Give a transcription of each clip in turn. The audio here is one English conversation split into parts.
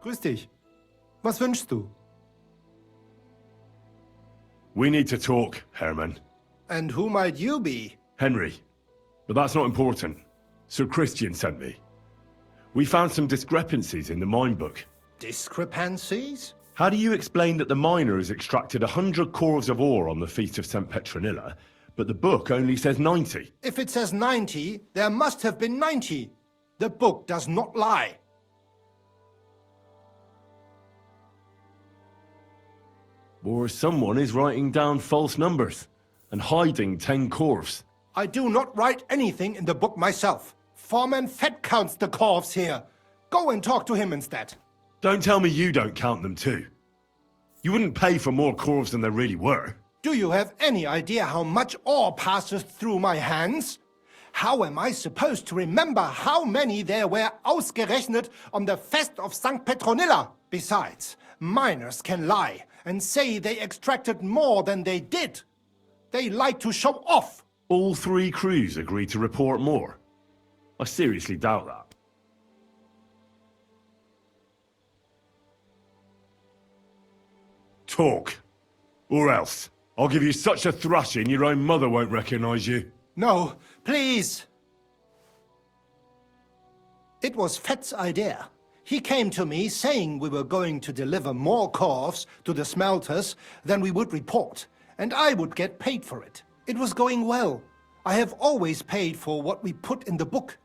Grüß dich. Was wünschst du? We need to talk, Herman. And who might you be? Henry. But that's not important. Sir Christian sent me. We found some discrepancies in the mine book. Discrepancies? How do you explain that the miner has extracted 100 cores of ore on the Feast of St. Petronilla, but the book only says 90? If it says 90, there must have been 90. The book does not lie. Or someone is writing down false numbers and hiding 10 cores. I do not write anything in the book myself. Foreman Fett counts the corves here. Go and talk to him instead. Don't tell me you don't count them too. You wouldn't pay for more corves than there really were. Do you have any idea how much ore passes through my hands? How am I supposed to remember how many there were ausgerechnet on the Fest of St. Petronilla? Besides, miners can lie and say they extracted more than they did. They like to show off. All 3 crews agreed to report more. I seriously doubt that. Talk. Or else. I'll give you such a thrashing your own mother won't recognize you. No, please. It was Fett's idea. He came to me saying we were going to deliver more corves to the smelters than we would report, and I would get paid for it. It was going well. I have always paid for what we put in the book.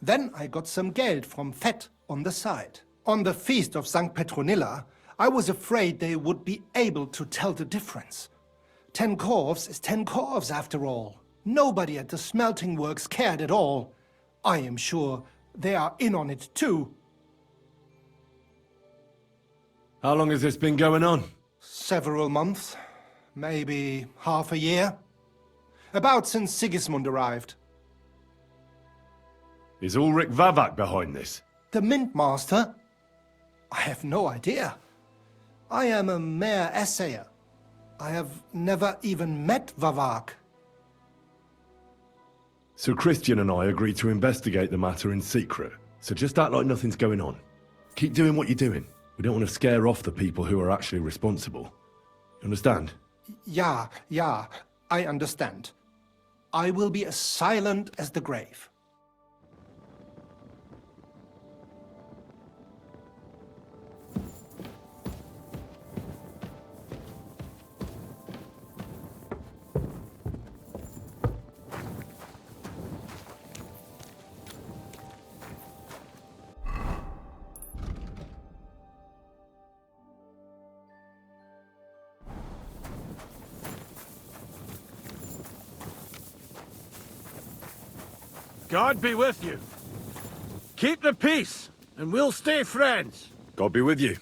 Then I got some geld from Fett on the side. On the Feast of St. Petronilla, I was afraid they would be able to tell the difference. 10 corves is 10 corves after all. Nobody at the smelting works cared at all. I am sure they are in on it too. How long has this been going on? Several months, maybe half a year. About since Sigismund arrived. Is Ulrich Vavak behind this? The Mint Master? I have no idea. I am a mere assayer. I have never even met Vavak. Sir Christian and I agreed to investigate the matter in secret, so just act like nothing's going on. Keep doing what you're doing. We don't want to scare off the people who are actually responsible. You understand? Yeah, I understand. I will be as silent as the grave. God be with you. Keep the peace, and we'll stay friends. God be with you.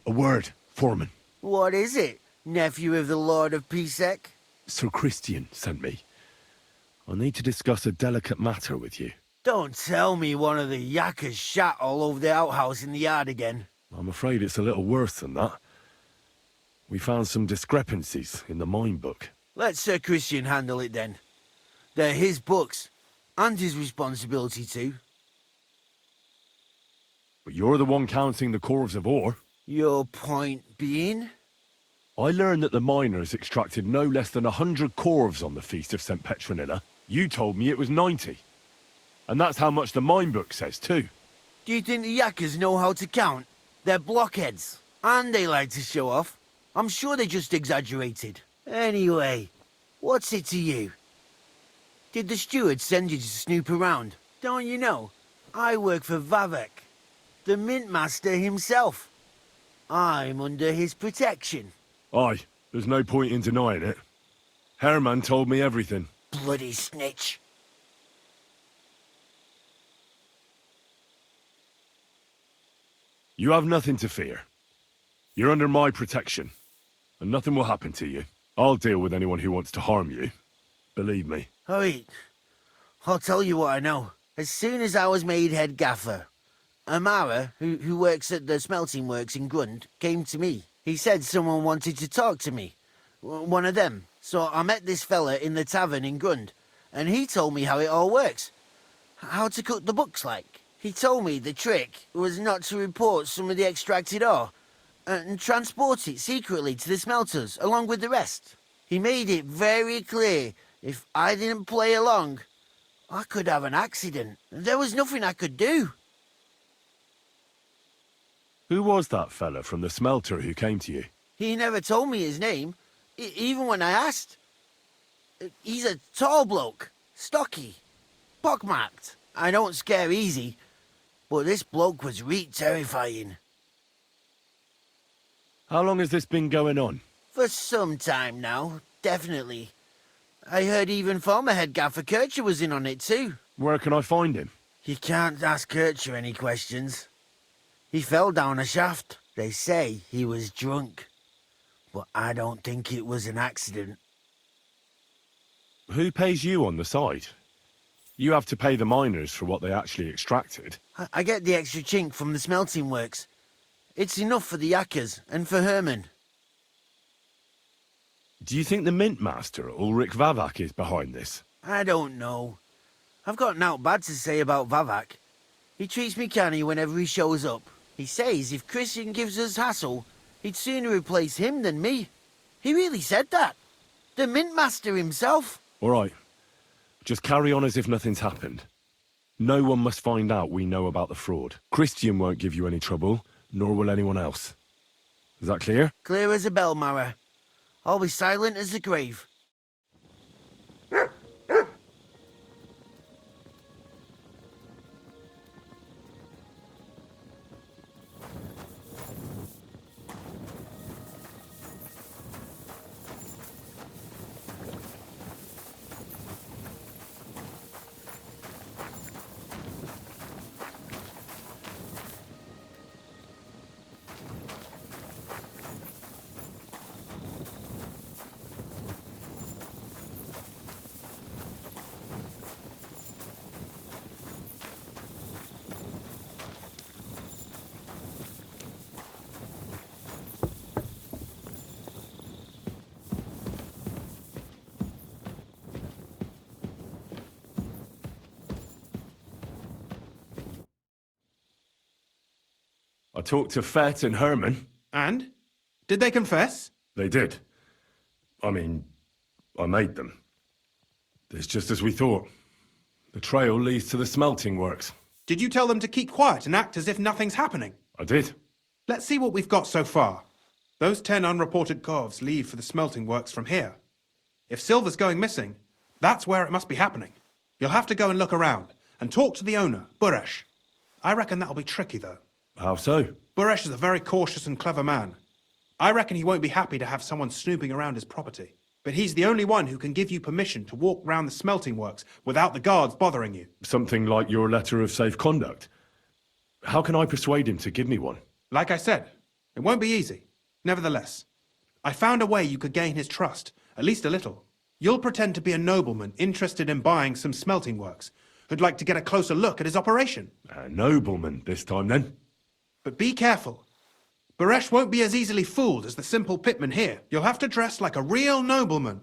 A word, Foreman. What is it, nephew of the Lord of Pisek? Sir Christian sent me. I need to discuss a delicate matter with you. Don't tell me one of the yakkers shat all over the outhouse in the yard again. I'm afraid it's a little worse than that. We found some discrepancies in the mine book. Let Sir Christian handle it then. They're his books, and his responsibility too. But you're the one counting the corves of ore. Your point being? I learned that the miners extracted no less than 100 corves on the Feast of St. Petronilla. You told me it was 90. And that's how much the mine book says too. Do you think the yakkers know how to count? They're blockheads, and they like to show off. I'm sure they just exaggerated. Anyway, what's it to you? Did the steward send you to snoop around? Don't you know? I work for Vavek, the mint master himself. I'm under his protection. Aye, there's no point in denying it. Herman told me everything. Bloody snitch. You have nothing to fear. You're under my protection. and nothing will happen to you. I'll deal with anyone who wants to harm you. Believe me. Wait, I'll tell you what I know. As soon as I was made head gaffer, Amara, who works at the smelting works in Grund, came to me. He said someone wanted to talk to me. One of them. So I met this fella in the tavern in Grund, and he told me how it all works. How to cook the books like. He told me the trick was not to report some of the extracted ore and transport it secretly to the smelters along with the rest. He made it very clear if I didn't play along, I could have an accident. There was nothing I could do. Who was that fella from the smelter who came to you? He never told me his name, even when I asked. He's a tall bloke, stocky, pockmarked. I don't scare easy, but this bloke was terrifying. How long has this been going on? For some time now, definitely. I heard even former head gaffer Kircher was in on it too. Where can I find him? You can't ask Kircher any questions. He fell down a shaft. They say he was drunk, but I don't think it was an accident. Who pays you on the side? You have to pay the miners for what they actually extracted. I get the extra chink from the smelting works. It's enough for the yakkers and for Herman. Do you think the mint master, Ulrich Vavak, is behind this? I don't know. I've got naught bad to say about Vavak. He treats me canny whenever he shows up. He says if Christian gives us hassle, he'd sooner replace him than me. He really said that. The mint master himself. All right. Just carry on as if nothing's happened. No one must find out we know about the fraud. Christian won't give you any trouble, nor will anyone else. Is that clear? Clear as a bell, Mara. I'll be silent as the grave. I talked to Fett and Herman. And? Did they confess? They did. I mean, I made them. It's just as we thought. The trail leads to the smelting works. Did you tell them to keep quiet and act as if nothing's happening? I did. Let's see what we've got so far. Those 10 unreported corves leave for the smelting works from here. If silver's going missing, that's where it must be happening. You'll have to go and look around and talk to the owner, Buresh. I reckon that'll be tricky, though. How so? Buresh is a very cautious and clever man. I reckon he won't be happy to have someone snooping around his property. But he's the only one who can give you permission to walk round the smelting works without the guards bothering you. Something like your letter of safe conduct. How can I persuade him to give me one? Like I said, it won't be easy. Nevertheless, I found a way you could gain his trust, at least a little. You'll pretend to be a nobleman interested in buying some smelting works, who'd like to get a closer look at his operation. A nobleman this time, then? But be careful. Buresh won't be as easily fooled as the simple pitman here. You'll have to dress like a real nobleman.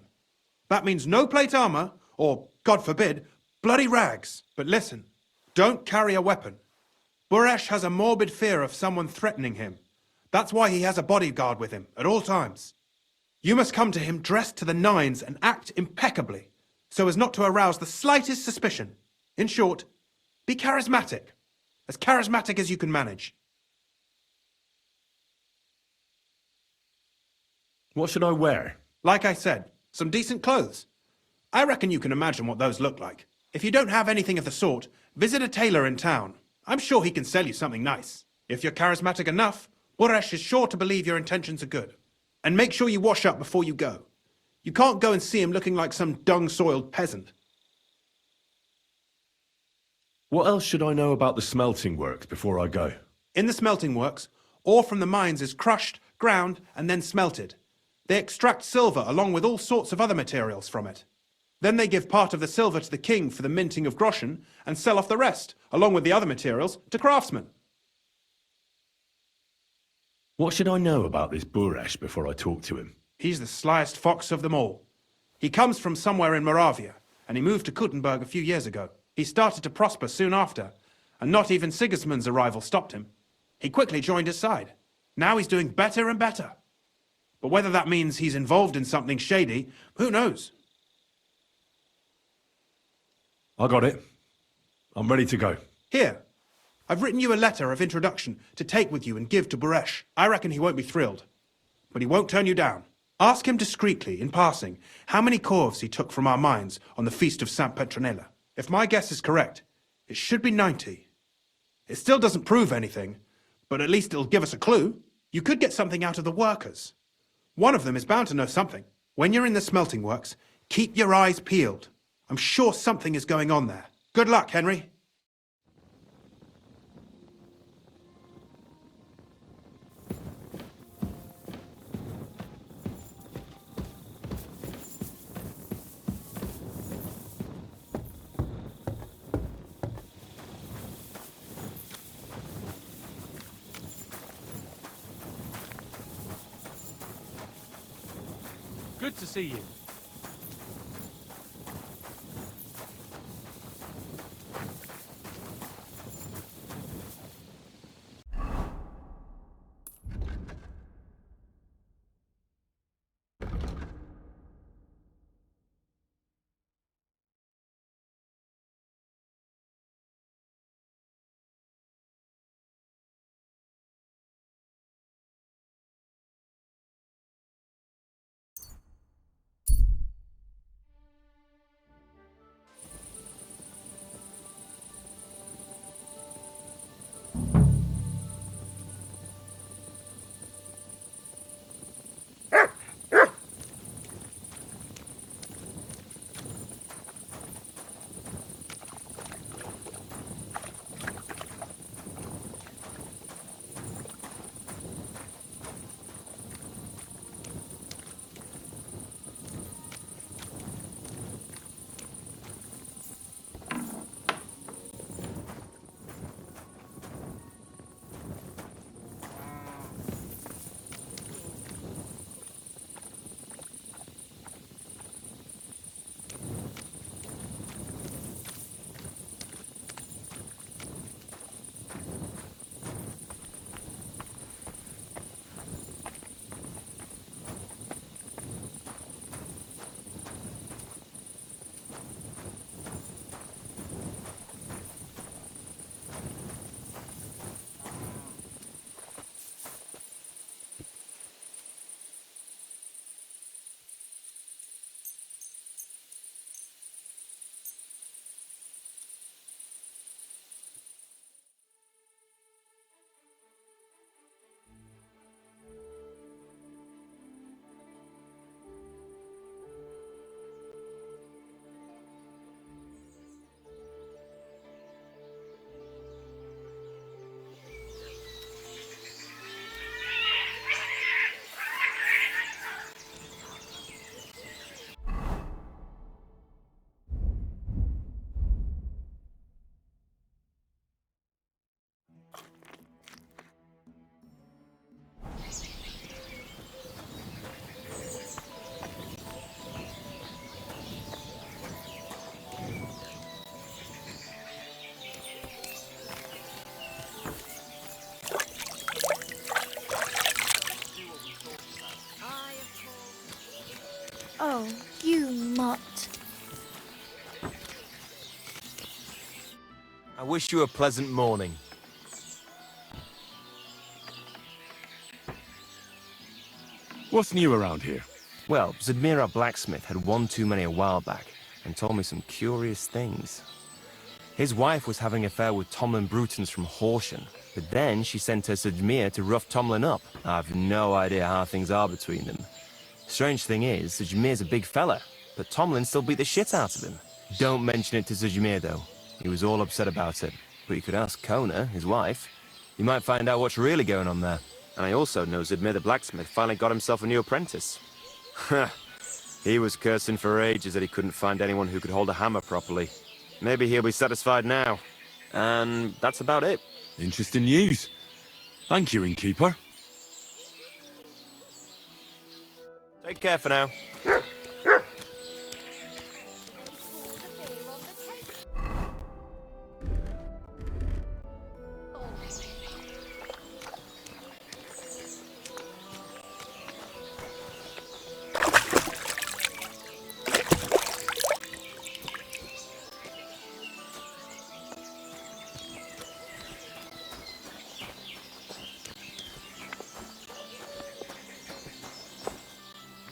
That means no plate armor, or, God forbid, bloody rags. But listen, don't carry a weapon. Buresh has a morbid fear of someone threatening him. That's why he has a bodyguard with him at all times. You must come to him dressed to the nines and act impeccably, so as not to arouse the slightest suspicion. In short, be charismatic as you can manage. What should I wear? Like I said, some decent clothes. I reckon you can imagine what those look like. If you don't have anything of the sort, visit a tailor in town. I'm sure he can sell you something nice. If you're charismatic enough, Buresh is sure to believe your intentions are good. And make sure you wash up before you go. You can't go and see him looking like some dung-soiled peasant. What else should I know about the smelting works before I go? In the smelting works, ore from the mines is crushed, ground, and then smelted. They extract silver along with all sorts of other materials from it. Then they give part of the silver to the king for the minting of groschen and sell off the rest, along with the other materials, to craftsmen. What should I know about this Buresh before I talk to him? He's the slyest fox of them all. He comes from somewhere in Moravia, and he moved to Kuttenberg a few years ago. He started to prosper soon after, and not even Sigismund's arrival stopped him. He quickly joined his side. Now he's doing better and better. But whether that means he's involved in something shady, who knows? I got it. I'm ready to go. Here, I've written you a letter of introduction to take with you and give to Buresh. I reckon he won't be thrilled, but he won't turn you down. Ask him discreetly, in passing, how many corves he took from our mines on the feast of Saint Petronella. If my guess is correct, it should be 90. It still doesn't prove anything, but at least it'll give us a clue. You could get something out of the workers. One of them is bound to know something. When you're in the smelting works, keep your eyes peeled. I'm sure something is going on there. Good luck, Henry. Good to see you. Oh, you mutt. I wish you a pleasant morning. What's new around here? Well, Zadmir our blacksmith had one too many a while back and told me some curious things. His wife was having an affair with Tomlin Brutons from Horsham, but then she sent her Zadmir to rough Tomlin up. I've no idea how things are between them. Strange thing is, Zadmir's a big fella, but Tomlin still beat the shit out of him. Don't mention it to Zadmir though. He was all upset about it. But you could ask Kona, his wife. You might find out what's really going on there. And I also know Zadmir the blacksmith finally got himself a new apprentice. He was cursing for ages that he couldn't find anyone who could hold a hammer properly. Maybe he'll be satisfied now. And that's about it. Interesting news. Thank you, innkeeper. Take care for now.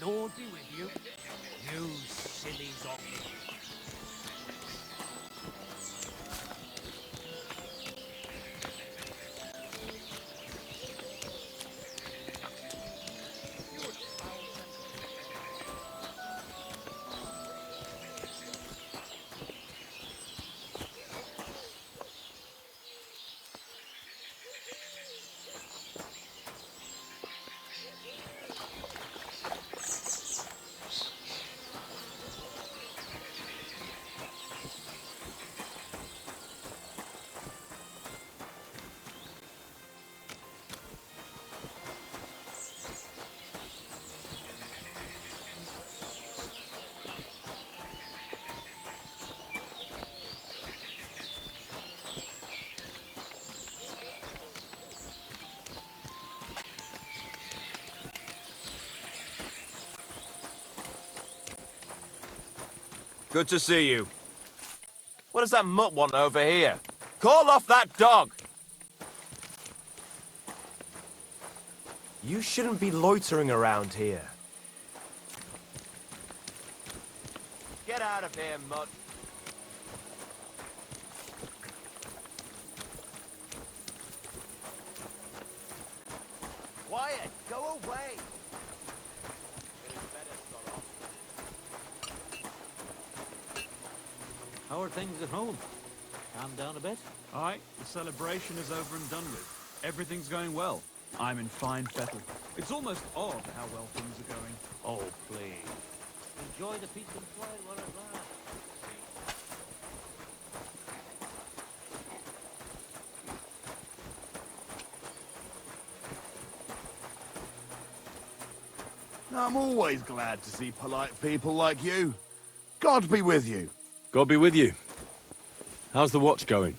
Lord be with you. You silly zombie. Good to see you. What does that mutt want over here? Call off that dog! You shouldn't be loitering around here. Get out of here, mutt. Quiet, go away! How are things at home? Calm down a bit? Aye, the celebration is over and done with. Everything's going well. I'm in fine fettle. It's almost odd how well things are going. Oh, please. Enjoy the peace and quiet while it lasts. I'm always glad to see polite people like you. God be with you. God be with you. How's the watch going?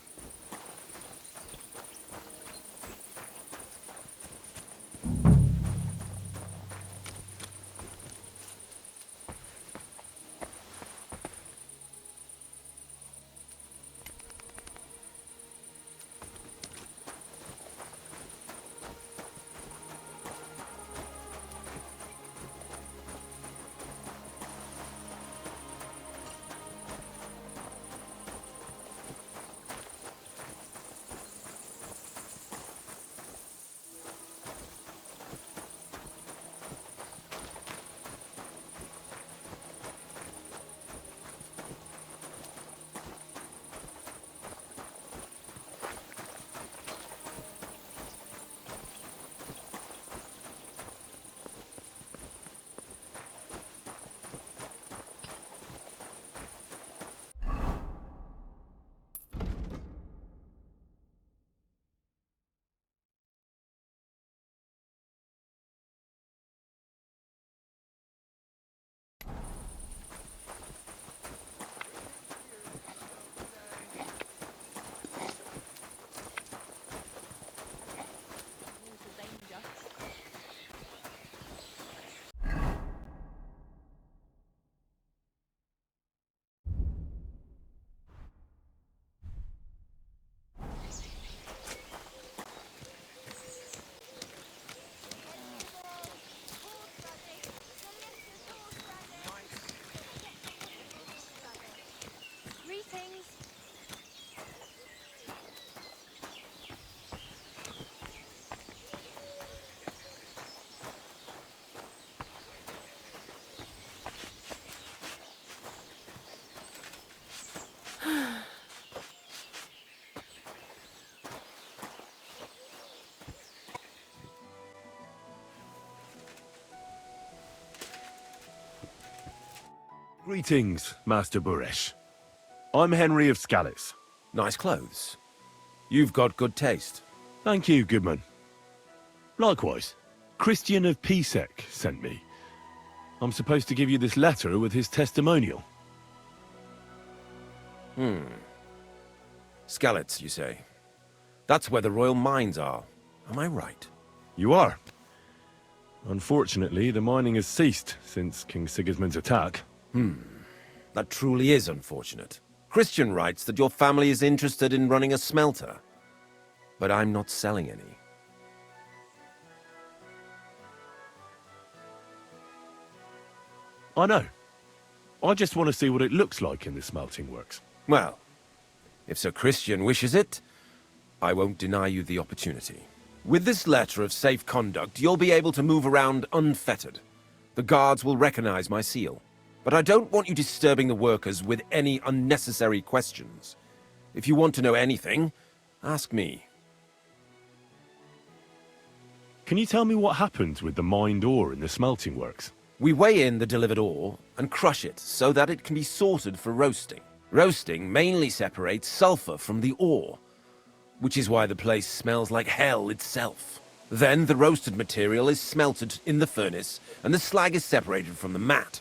Greetings, Master Buresh. I'm Henry of Skalitz. Nice clothes. You've got good taste. Thank you, Goodman. Likewise, Christian of Pisek sent me. I'm supposed to give you this letter with his testimonial. Skalitz, you say? That's where the royal mines are. Am I right? You are. Unfortunately, the mining has ceased since King Sigismund's attack. That truly is unfortunate. Christian writes that your family is interested in running a smelter. But I'm not selling any. I know. I just want to see what it looks like in the smelting works. Well, if Sir Christian wishes it, I won't deny you the opportunity. With this letter of safe conduct, you'll be able to move around unfettered. The guards will recognize my seal. But I don't want you disturbing the workers with any unnecessary questions. If you want to know anything, ask me. Can you tell me what happens with the mined ore in the smelting works? We weigh in the delivered ore and crush it so that it can be sorted for roasting. Roasting mainly separates sulfur from the ore, which is why the place smells like hell itself. Then the roasted material is smelted in the furnace and the slag is separated from the matte.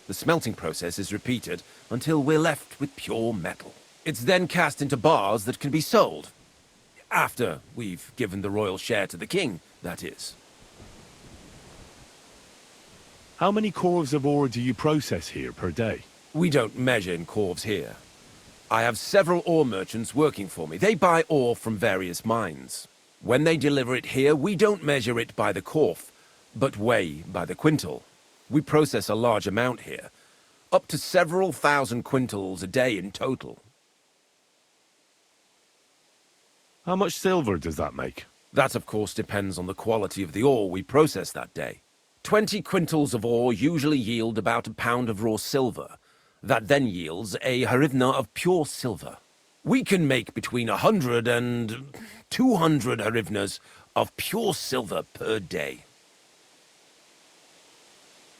The smelting process is repeated until we're left with pure metal. It's then cast into bars that can be sold. After we've given the royal share to the king, that is. How many corves of ore do you process here per day? We don't measure in corves here. I have several ore merchants working for me. They buy ore from various mines. When they deliver it here, we don't measure it by the corf, but weigh by the quintal. We process a large amount here, up to several thousand quintals a day in total. How much silver does that make? That, of course, depends on the quality of the ore we process that day. 20 quintals of ore usually yield about a pound of raw silver. That then yields a hryvnia of pure silver. We can make between 100 and 200 hryvnias of pure silver per day.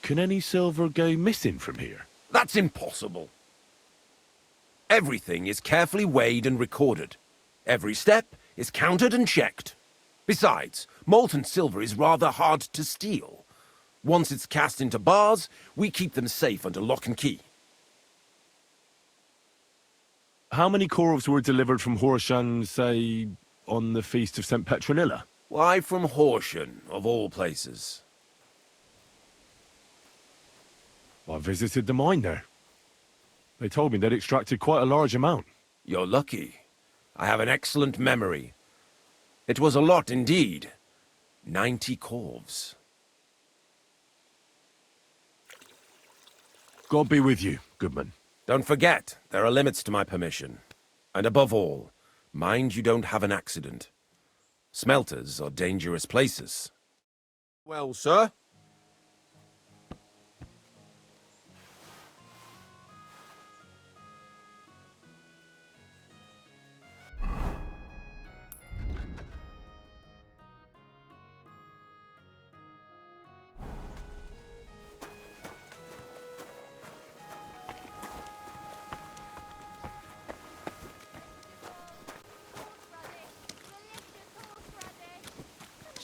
Can any silver go missing from here? That's impossible. Everything is carefully weighed and recorded. Every step is counted and checked. Besides, molten silver is rather hard to steal. Once it's cast into bars, we keep them safe under lock and key. How many corves were delivered from Horsham, say, on the Feast of St. Petronilla? Why from Horsham, of all places? I visited the mine there. They told me they'd extracted quite a large amount. You're lucky. I have an excellent memory. It was a lot indeed. 90 corves. God be with you, Goodman. Don't forget, there are limits to my permission. And above all, mind you don't have an accident. Smelters are dangerous places. Well, sir?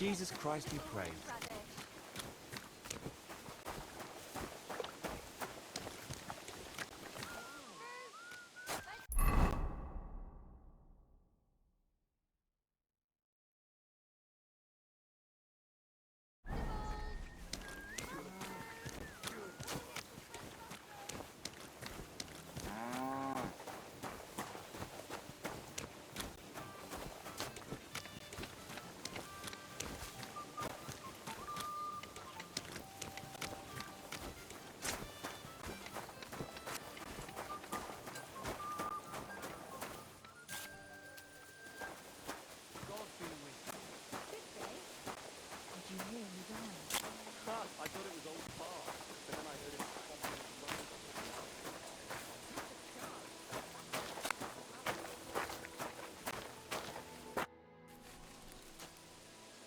Jesus Christ, we pray.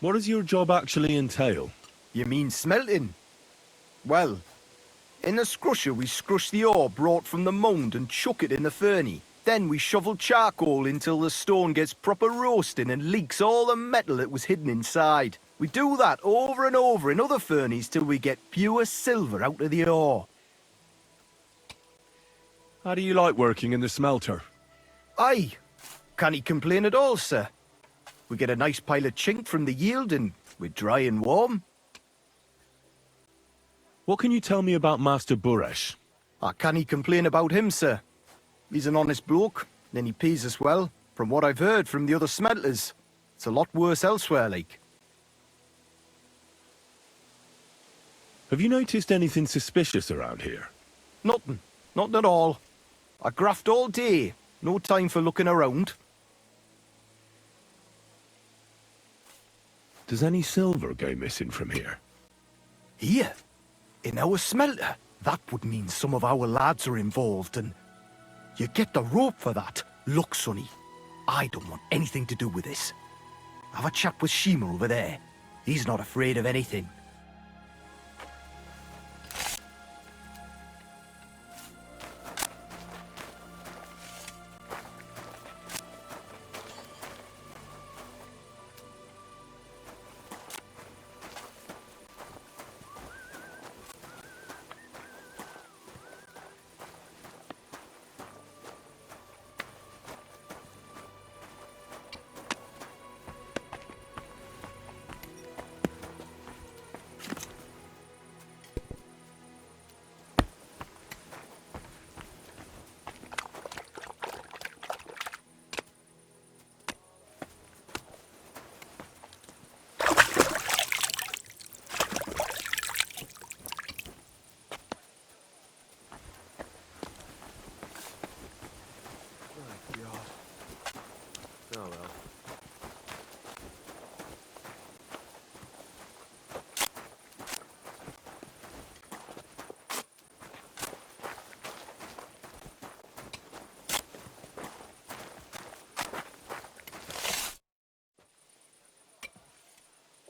What does your job actually entail? You mean smelting? Well, In the scrusher, we scrush the ore brought from the mound and chuck it in the furnace. Then we shovel charcoal until the stone gets proper roasting and leaks all the metal that was hidden inside. We do that over and over in other furnaces till we get pure silver out of the ore. How do you like working in the smelter? Aye, can't complain at all, sir. We get a nice pile of chink from the yield and we're dry and warm. What can you tell me about Master Buresh? I can't complain about him, sir. He's an honest bloke, and he pays us well, from what I've heard from the other smelters. It's a lot worse elsewhere, like. Have you noticed anything suspicious around here? Nothing. Nothing at all. I graft all day. No time for looking around. Does any silver go missing from here? Here? In our smelter? That would mean some of our lads are involved, and you get the rope for that. Look, Sonny, I don't want anything to do with this. Have a chat with Shima over there. He's not afraid of anything.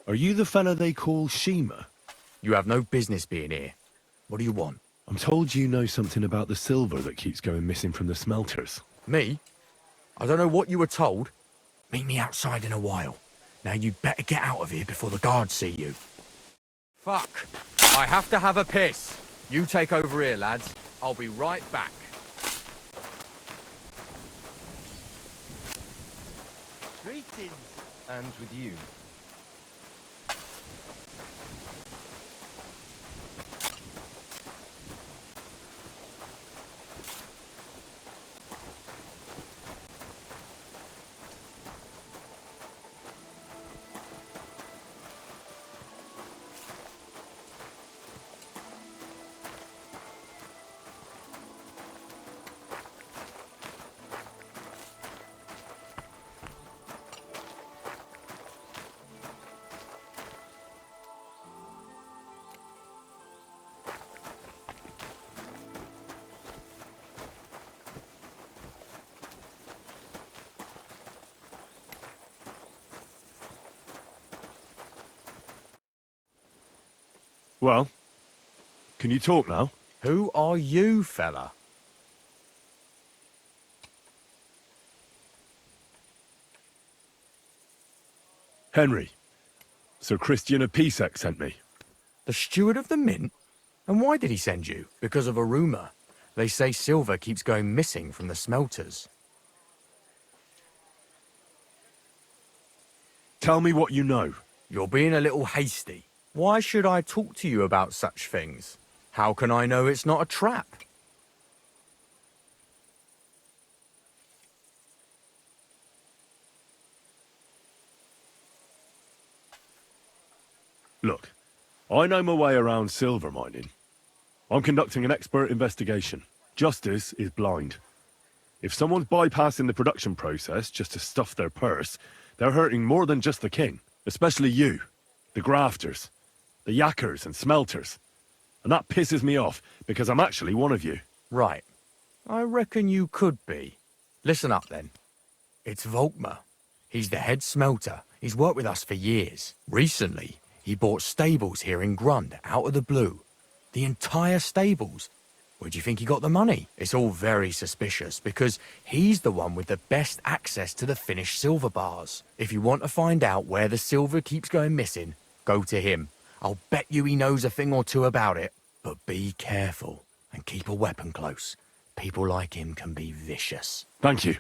Are you the fella they call Shima? You have no business being here. What do you want? I'm told you know something about the silver that keeps going missing from the smelters. Me? I don't know what you were told. Meet me outside in a while. Now you'd better get out of here before the guards see you. Fuck. I have to have a piss. You take over here, lads. I'll be right back. Greetings. And with you. Well, can you talk now? Who are you, fella? Henry. Sir Christian of Pisek sent me. The steward of the mint? And why did he send you? Because of a rumour. They say silver keeps going missing from the smelters. Tell me what you know. You're being a little hasty. Why should I talk to you about such things? How can I know it's not a trap? Look, I know my way around silver mining. I'm conducting an expert investigation. Justice is blind. If someone's bypassing the production process just to stuff their purse, they're hurting more than just the king. Especially you, the grafters, the yakkers and smelters. And that pisses me off, because I'm actually one of you. Right. I reckon you could be. Listen up, then. It's Volkmar. He's the head smelter. He's worked with us for years. Recently, he bought stables here in Grund out of the blue. The entire stables. Where do you think he got the money? It's all very suspicious because he's the one with the best access to the finished silver bars. If you want to find out where the silver keeps going missing, go to him. I'll bet you he knows a thing or two about it. But be careful and keep a weapon close. People like him can be vicious. Thank you.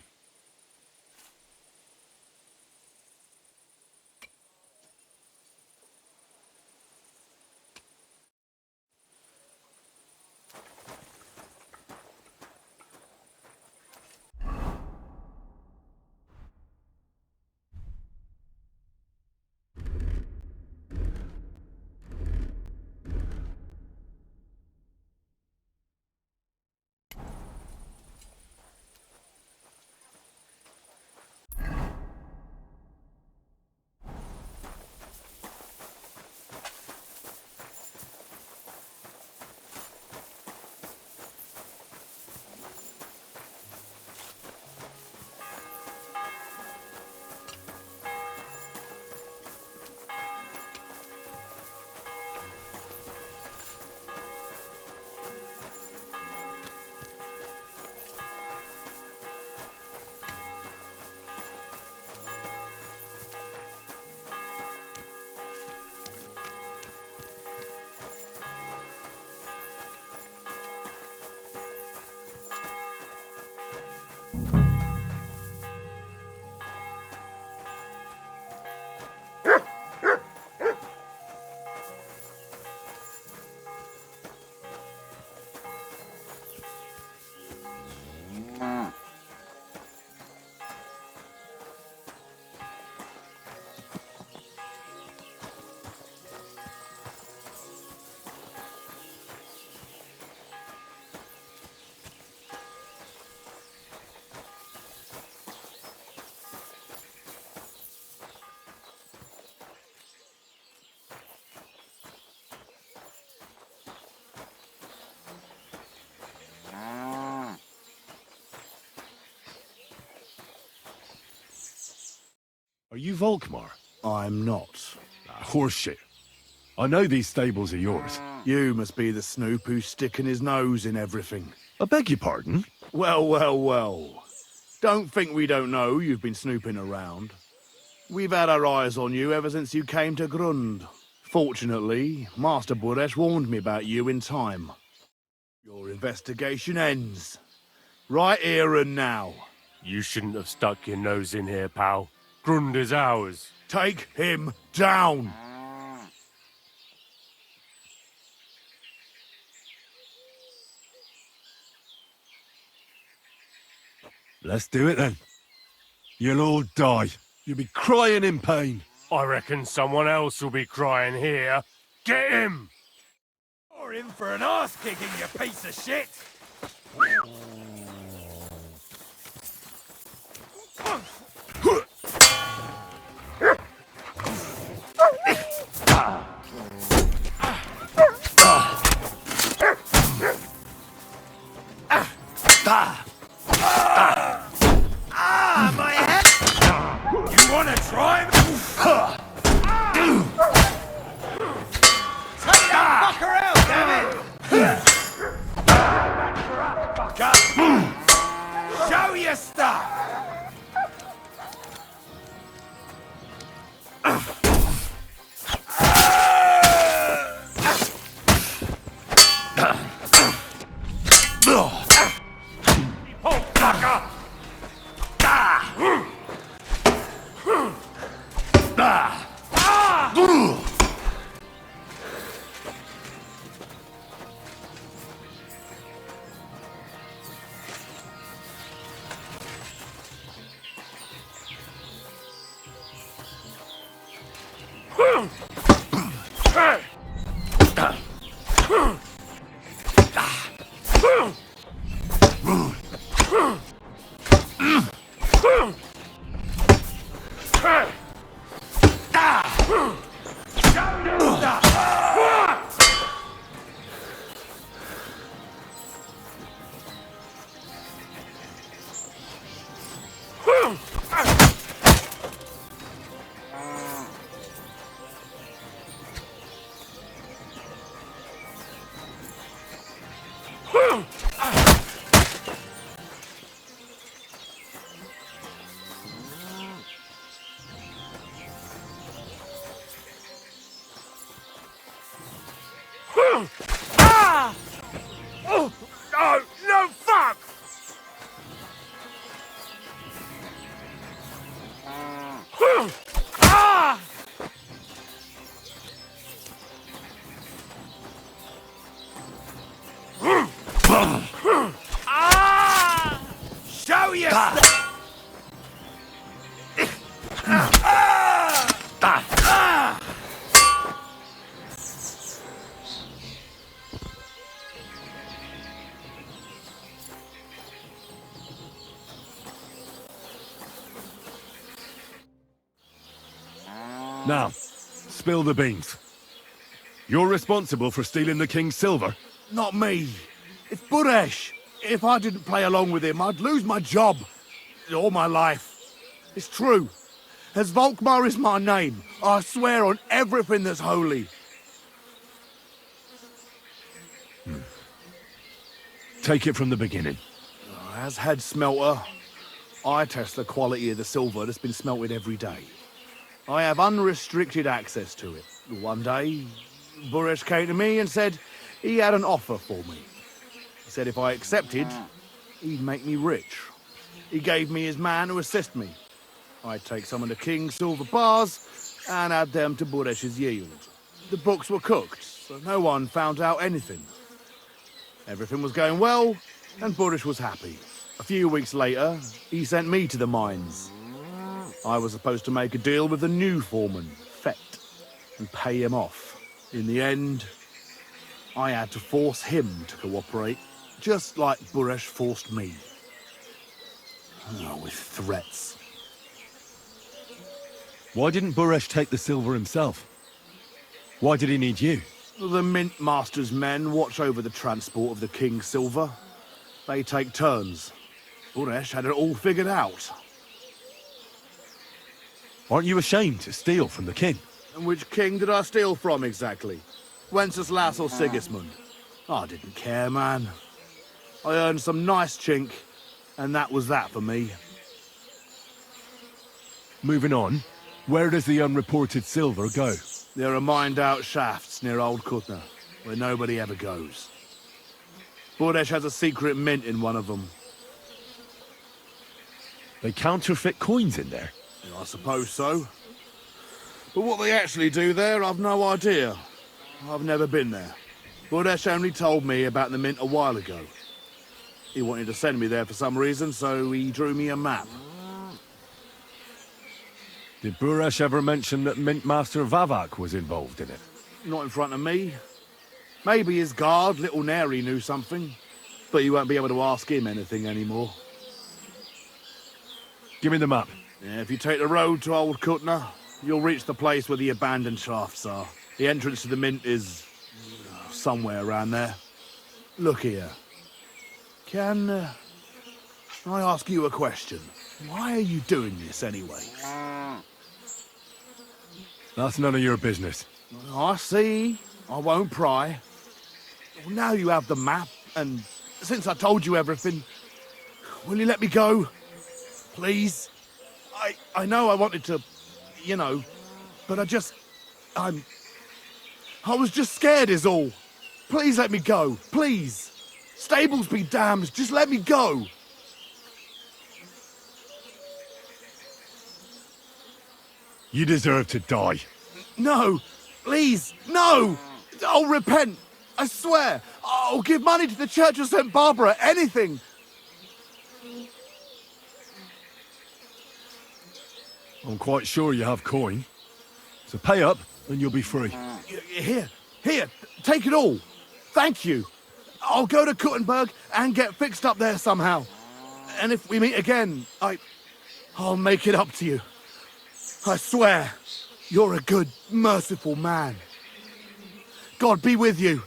Are you Volkmar? I'm not. Horseshit. I know these stables are yours. You must be the snoop who's sticking his nose in everything. I beg your pardon? Well, well, well. Don't think we don't know you've been snooping around. We've had our eyes on you ever since you came to Grund. Fortunately, Master Buresh warned me about you in time. Your investigation ends. Right here and now. You shouldn't have stuck your nose in here, pal. Grund is ours. Take him down! Let's do it then. You'll all die. You'll be crying in pain. I reckon someone else will be crying here. Get him! You're in for an arse kicking, you piece of shit! My head! You wanna try? Take that fucker out, damn it! Fucker! Show your stuff! Now, spill the beans. You're responsible for stealing the king's silver? Not me. It's Buresh. If I didn't play along with him, I'd lose my job. All my life. It's true. As Volkmar is my name, I swear on everything that's holy. Take it from the beginning. As head smelter, I test the quality of the silver that's been smelted every day. I have unrestricted access to it. One day, Buresh came to me and said he had an offer for me. He said if I accepted, he'd make me rich. He gave me his man to assist me. I'd take some of the king's silver bars and add them to Buresh's yield. The books were cooked, so no one found out anything. Everything was going well, and Buresh was happy. A few weeks later, he sent me to the mines. I was supposed to make a deal with the new foreman, Fett, and pay him off. In the end, I had to force him to cooperate, just like Buresh forced me. Oh, with threats. Why didn't Buresh take the silver himself? Why did he need you? The Mint Master's men watch over the transport of the king's silver. They take turns. Buresh had it all figured out. Aren't you ashamed to steal from the king? And which king did I steal from exactly? Wenceslas or Sigismund? I didn't care, man. I earned some nice chink, and that was that for me. Moving on, where does the unreported silver go? There are mined-out shafts near Old Kutna, where nobody ever goes. Buresh has a secret mint in one of them. They counterfeit coins in there? I suppose so. But what they actually do there, I've no idea. I've never been there. Buresh only told me about the mint a while ago. He wanted to send me there for some reason, so he drew me a map. Did Buresh ever mention that Mint Master Vavak was involved in it? Not in front of me. Maybe his guard, Little Neri, knew something. But you won't be able to ask him anything anymore. Give me the map. Yeah, if you take the road to Old Kutna, you'll reach the place where the abandoned shafts are. The entrance to the mint is somewhere around there. Look here. Can I ask you a question? Why are you doing this anyway? That's none of your business. I see. I won't pry. Well, now you have the map, and since I told you everything, will you let me go? Please? I know I wanted to, you know, but I was just scared is all. Please let me go, please. Stables be damned, just let me go. You deserve to die. No, please, no! I'll repent, I swear. I'll give money to the Church of St. Barbara, anything. I'm quite sure you have coin. So pay up and you'll be free. Here, take it all. Thank you. I'll go to Kuttenberg and get fixed up there somehow. And if we meet again, I'll make it up to you. I swear, you're a good, merciful man. God be with you.